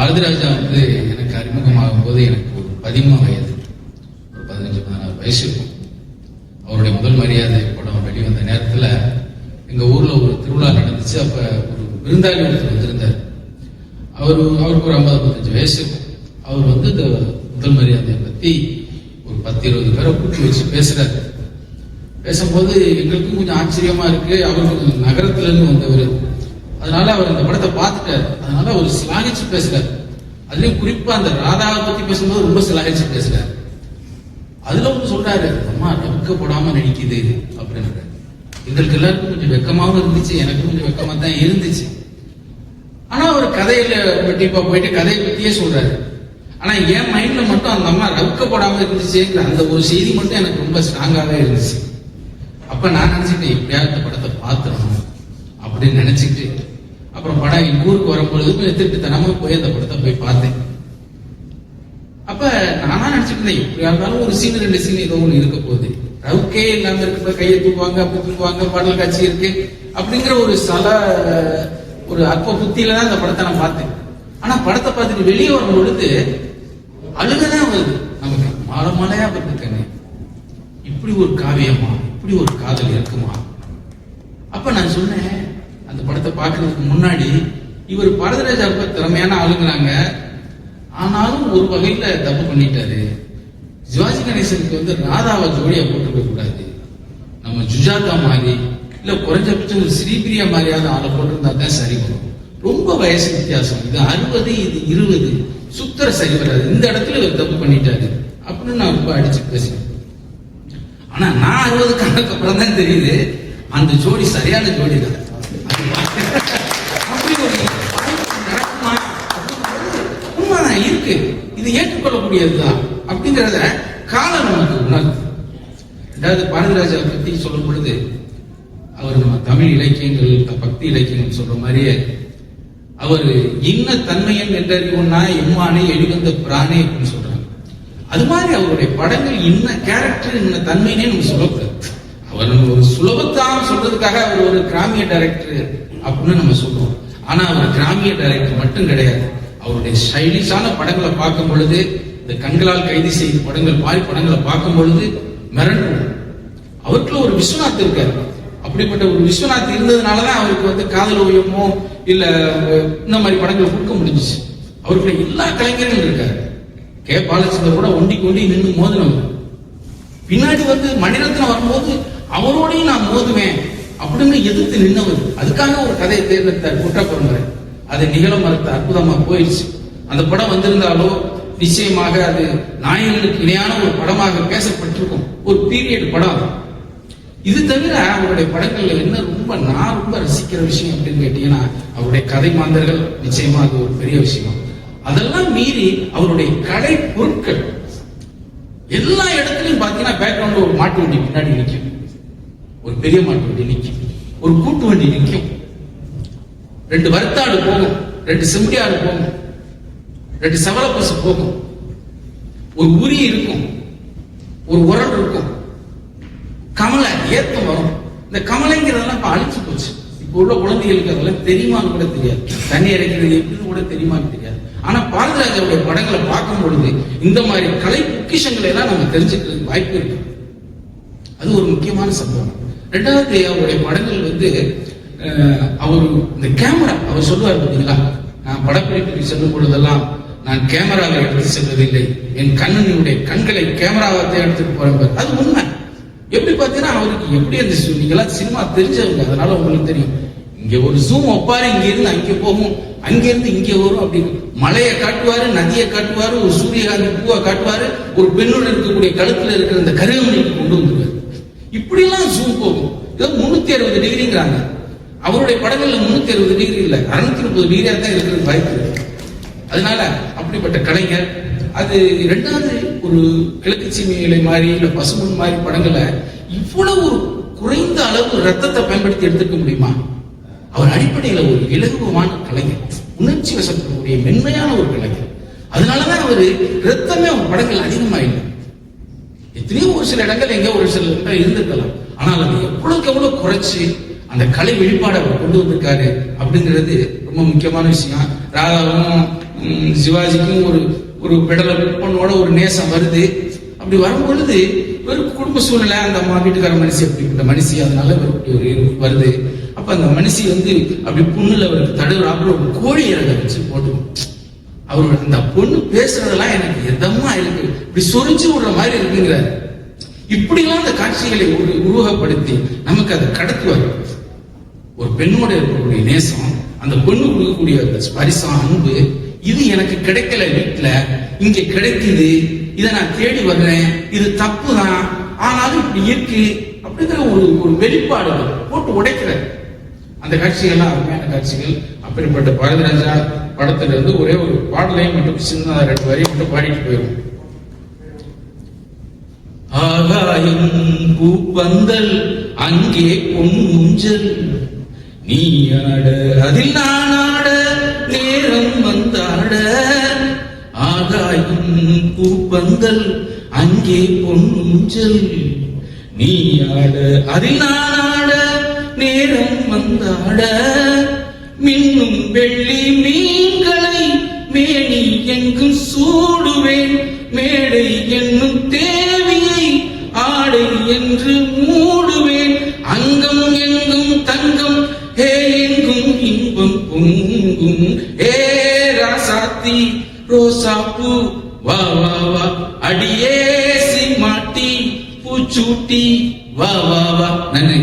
பாரதிராஜா வந்து எனக்கு அறிமுகமாகும் போது எனக்கு ஒரு 13 வயது, ஒரு 15-16 வயசு இருக்கும். அவருடைய முதல் மரியாதை படம் வெளிவந்த நேரத்தில் எங்க ஊர்ல ஒரு திருவிழா நடந்துச்சு. அப்ப ஒரு விருந்தாளி ஒருத்தர் வந்திருந்தார். அவருக்கு ஒரு 50-55 வயசு இருக்கும். அவர் வந்து இந்த முதல் மரியாதையை பத்தி ஒரு 10-20 பேரை கூட்டி வச்சு பேசுறாரு. பேசும்போது எங்களுக்கும் கொஞ்சம் ஆச்சரியமா இருக்கு. அவர் கொஞ்சம் நகரத்துல இருந்து வந்தவர், அதனால அவர் இந்த படத்தை பார்த்துட்டாரு. அதனால அவர் சிலாகிச்சு பேசுறாரு. அதுலயும் குறிப்பா அந்த ராதாவை பத்தி பேசும்போது ரொம்ப சிலாகிச்சு பேசுறாரு. அதுல ஒன்று சொல்றாரு, அம்மா வெட்கப்படாம நடிக்குது அப்படின்னு. எங்களுக்கு எல்லாருக்கும் கொஞ்சம் வெக்கமாவும் இருந்துச்சு, எனக்கும் கொஞ்சம் வெக்கமா தான் இருந்துச்சு. ஆனா ஒரு கதையில டீப்பா போயிட்டு கதையை பத்தியே சொல்றாரு. ஆனா என் மைண்ட்ல மட்டும் அந்த அம்மா வெட்கப்படாம இருந்துச்சுங்கிற அந்த ஒரு செய்தி மட்டும் எனக்கு ரொம்ப ஸ்ட்ராங்காவே இருந்துச்சு. அப்ப நான் நினைச்சுட்டேன், எப்படியாவது இந்த படத்தை பார்த்துடணும் அப்படின்னு நினைச்சுட்டு அப்புறம் படம் எங்க ஊருக்கு வரும்பொழுது திருட்டுத்தனமா போய் அந்த படத்தை போய் பார்த்தேன். அப்ப நானா நினைச்சுட்டு இருந்தேன், எப்படியா இருந்தாலும் ஒரு சீன் 2 சீன் ஏதோ ஒண்ணு இருக்க போகுது. ரவுக்கே இல்லாம இருக்க கையை தூக்குவாங்க, அப்படி தூக்குவாங்க, பாடல் காட்சி இருக்கு அப்படிங்கிற ஒரு அற்ப புத்தியில தான் அந்த படத்தை நான் பார்த்தேன். ஆனா படத்தை பார்த்துட்டு வெளியே வரும் பொழுது அழுகதான் வருது. நமக்கு மாலை மாலையா பார்த்துருக்கேங்க, இப்படி ஒரு காவியமா, இப்படி ஒரு காதல் இருக்குமா? அப்ப நான் சொன்னேன், அந்த படத்தை பார்க்கறதுக்கு முன்னாடி இவர் பாரதிராஜா திறமையான ஆளுங்கிறாங்க, ஆனாலும் ஒரு வகையில தப்பு பண்ணிட்டாரு. சிவாஜி கணேசனுக்கு வந்து ராதாவை ஜோடியா போட்டுக்க கூடாது, நம்ம ஜுஜாதா மாதிரி இல்ல குறைஞ்சபட்சம் ஒரு ஸ்ரீபிரியா மாதிரியாவது ஆளை போட்டிருந்தா தான் சரி வரும். ரொம்ப வயசு வித்தியாசம், இது 60 இது 20, சுத்தர சரி வராது. இந்த இடத்துல இவர் தப்பு பண்ணிட்டாரு அப்படின்னு நான் ரொம்ப அடிச்சு பேசினேன். ஆனா நான் 60 கணக்கு அப்புறம் தான் தெரியுது அந்த ஜோடி சரியான ஜோடி தான். அப்படி ஒரு உண்மைதான் இருக்கு, இது ஏற்றுக்கொள்ளக்கூடியதுதான் அப்படிங்கிறத காலம் நமக்கு உணர்ந்து. ரெண்டாவது பாரதிராஜா பத்தி சொல்லும் பொழுது அவர் நம்ம தமிழ் இலக்கியங்கள் பக்தி இலக்கியங்கள் சொல்ற மாதிரியே அவர் இன்ன தன்மையன் என்றறிவுன்னா எம்மானே எழுவந்த பிராணே அப்படின்னு சொல்றாங்க. அது மாதிரி அவருடைய படங்கள் இன்ன கேரக்டர் இன்ன தன்மைனே நம்ம சொல்லக்கூடாது. அவர் ஒரு சுலபத்தான் சொல்றதுக்காக அவர் ஒரு கிராமிய டைரக்டர் அப்படின்னு நம்ம சொல்றோம். ஆனா அவர் கிராமிய டைரக்டர் மட்டும் கிடையாது. அவருடைய ஸ்டைலிஷான படங்களை பார்க்கும் பொழுது, இந்த கண்களால் கைது செய்த படங்கள் மாதிரி படங்களை பார்க்கும் பொழுது மிரண்டு. அவருக்குள்ள ஒரு விஸ்வநாத் இருக்காரு. அப்படிப்பட்ட ஒரு விஸ்வநாத் இருந்ததுனாலதான் அவருக்கு வந்து காதல் ஓவியமோ இல்ல இந்த மாதிரி படங்களை கொடுக்க முடிஞ்சிச்சு. அவருக்குள்ள எல்லா கலைஞர்களும் இருக்காரு. கே பாலச்சந்தர் கூட ஒண்டி நின்று மோதினவர். பின்னாடி வந்து மணிரத்னம் வரும்போது அவரோடையும் நான் மோதுவேன் அப்படின்னு எதிர்த்து நின்னவர். அதுக்காக ஒரு கதையை தேர்ந்தெடுத்தார், குற்றப்பரம்பரை. அதை நிகழ மறுத்த அற்புதமா போயிடுச்சு. அந்த படம் வந்திருந்தாலோ நிச்சயமாக அது நாயகனுக்கு இணையான ஒரு படமாக பேசப்பட்டிருக்கும். ஒரு பீரியட் படம். இது தவிர அவருடைய படங்கள்ல என்ன நான் ரொம்ப ரசிக்கிற விஷயம் அப்படின்னு கேட்டீங்கன்னா, அவருடைய கதை மாந்தர்கள் நிச்சயமா அது ஒரு பெரிய விஷயம். அதெல்லாம் மீறி அவருடைய கலை பொருட்கள் எல்லா இடத்துலயும் பாத்தீங்கன்னா பேக்ரவுண்ட்ல ஒரு மாட்டு வண்டி பின்னாடி நிற்கும், ஒரு பெரிய மாட்டு வண்டி நிற்கும், ஒரு கூட்டு வண்டி நிற்கும், 2 வர்த்தாடு போகும், 2 செம்படியாடு போகும், 2 செவலப்பசு போகும், ஒரு உரி இருக்கும், ஒரு உரல் இருக்கும், கமலை ஏத்தம் வரும். இந்த கமலைங்கிறதெல்லாம் இப்ப அழிச்சு போச்சு. இப்ப உள்ள குழந்தைகளுக்கு அதெல்லாம் தெரியுமான்னு கூட தெரியாது. தண்ணி இறைக்கிறது எப்படின்னு கூட தெரியுமான்னு தெரியாது. ஆனா பாரதிராஜாவுடைய படங்களை பார்க்கும் பொழுது இந்த மாதிரி கலை பொக்கிஷங்களை எல்லாம் நம்ம தெரிஞ்சுக்கிறதுக்கு வாய்ப்பு இருக்கு. அது ஒரு முக்கியமான சம்பவம். ரெண்டாவது, அவருடைய படங்கள் வந்து அவர் இந்த கேமரா, அவர் சொல்லுவார் பார்த்தீங்களா, நான் படப்பிடிப்புக்கு செல்லும் பொழுதெல்லாம் நான் கேமராவை எடுத்து செல்வதில்லை, என் கண்ணனுடைய கண்களை கேமராவை எடுத்துட்டு போறேன். அது உண்மை. எப்படி பாத்தீங்கன்னா அவருக்கு எப்படி அந்த நீங்களாம் சினிமா தெரிஞ்சவங்க, அதனால உங்களுக்கு தெரியும். இங்க ஒரு ஜூம் வைப்பாரு, இங்க இருந்து அங்க போகும், அங்க இருந்து இங்க வரும். அப்படின்னு மலையை காட்டுவாரு, நதியை காட்டுவாரு, ஒரு சூரியகாந்தி பூவை காட்டுவாரு, ஒரு பெண்ணுடன் இருக்கக்கூடிய கழுத்துல இருக்கிற அந்த கருவமணிக்கு கொண்டு வந்துருவாரு. இப்படி எல்லாம் ஜூம் போகும். ஏதோ 360 டிகிரிங்கிறாங்க. அவருடைய படங்கள்ல 360 டிகிரி இல்ல, 630 டிகிரியா தான் இருக்கிறது வாய்ப்பு இருக்கு. அதனால அப்படிப்பட்ட கலைஞர். அது ரெண்டாவது, ஒரு கிழக்கு சீமைகளை மாதிரி இல்ல பசுமன் மாதிரி படங்களை இவ்வளவு ஒரு குறைந்த அளவு ரத்தத்தை பயன்படுத்தி எடுத்துக்க முடியுமா? அவர் அடிப்படையில ஒரு இலகுவான கலைஞர், உணர்ச்சி வசப்படக்கூடிய மென்மையான ஒரு கலைஞர். அதனாலதான் அவரு ரத்தமே அவர் படங்கள் அதிகமா இல்லை. எத்தனையோ ஒரு சில இடங்கள் எங்க ஒரு சில இடங்கள் இருந்திருக்கலாம், ஆனால் அது எவ்வளவுக்கு எவ்வளவு குறைச்சு அந்த கலை வெளிப்பாடு அவர் கொண்டு வந்திருக்காரு அப்படிங்கிறது ரொம்ப முக்கியமான விஷயம். ராதாவும் சிவாஜிக்கும் ஒரு பெடல பொண்ணோட ஒரு நேசம் வருது. அப்படி வரும்பொழுது இவருக்கு குடும்ப சூழ்நிலை, அந்த அம்மா வீட்டுக்கார மனுஷி அப்படிப்பட்ட மனுஷி, அதனால இவருக்கு ஒரு வருது. அப்ப அந்த மனுஷி அப்படி புண்ணுல அவருக்கு தடுக்கிறாப்புல ஒரு கோழி இறங்க வச்சு போட்டு, அவரோட அந்த பொண்ணு பேசுறதெல்லாம் எனக்கு எதமா இருக்கு, இப்படி சொரிஞ்சு விடுற மாதிரி இருக்குங்கிறார். இப்படிலாம் அந்த காட்சிகளை உருவகப்படுத்தி நமக்கு அதை கடத்துவார். ஒரு பெண்ணோட இருக்கக்கூடிய நேசம், அந்த பொண்ணு கொடுக்கக்கூடிய அந்த ஸ்பரிசம், அன்பு, இது எனக்கு கிடைக்கல வீட்டுல, இங்க கிடைக்குது, இதை நான் தேடி வர்றேன், இது தப்பு தான், ஆனாலும் இப்படி இருக்கு அப்படிங்கிற ஒரு வெளிப்பாடு போட்டு உடைக்கிற அந்த காட்சிகள்லாம் அருமையான காட்சிகள். அப்படிப்பட்ட பாரதிராஜா படத்துல இருந்து ஒரே ஒரு பாடலையும் மட்டும் சின்ன 2 வரியை மட்டும் பாடிட்டு போயிடும். ஆகாயம் பூப்பந்தல் அங்கே பொன்முஞ்சல் நீ ஆட அதில் நான் ஆட நேரம் வந்தாட. ஆகாயம் பூப்பந்தல் அங்கே பொன்முஞ்சல் நீ ஆட அதில் நான் ஆட நேரம் வந்தாட. மின்னும் வெள்ளி மீன்களை மேனி எங்கும் சூடுவேன், மேடை என்னும் தேவியை ஆடை என்று மூடுவேன். அங்கம் எங்கும் தங்கம், ஹே எங்கும் இன்பம் பொங்கும். ஏ ராசாத்தி ரோசாப்பூ வா வா வா, அடியே சிமாட்டி பூச்சூட்டி வா வா வா. நன்றி.